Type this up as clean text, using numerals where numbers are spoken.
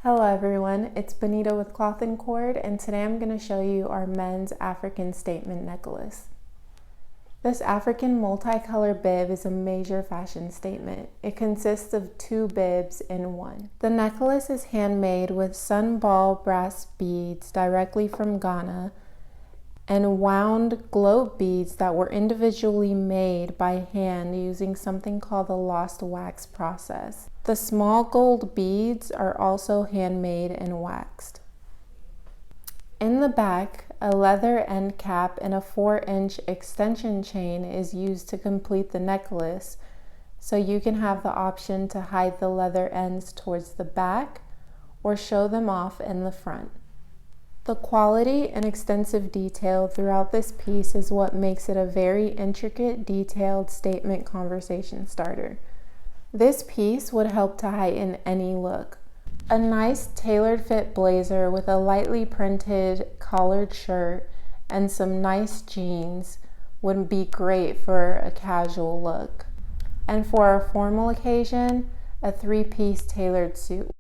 Hello everyone, it's Benita with Cloth and Cord, and today I'm going to show you our men's African statement necklace. This African multicolor bib is a major fashion statement. It consists of two bibs in one. The necklace is handmade with sunball brass beads directly from Ghana and wound globe beads that were individually made by hand using something called the lost wax process. The small gold beads are also handmade and waxed. In the back, a leather end cap and a 4-inch extension chain is used to complete the necklace, so you can have the option to hide the leather ends towards the back or show them off in the front. The quality and extensive detail throughout this piece is what makes it a very intricate, detailed statement conversation starter. This piece would help to heighten any look. A nice tailored fit blazer with a lightly printed collared shirt and some nice jeans would be great for a casual look. And for a formal occasion, a 3-piece tailored suit.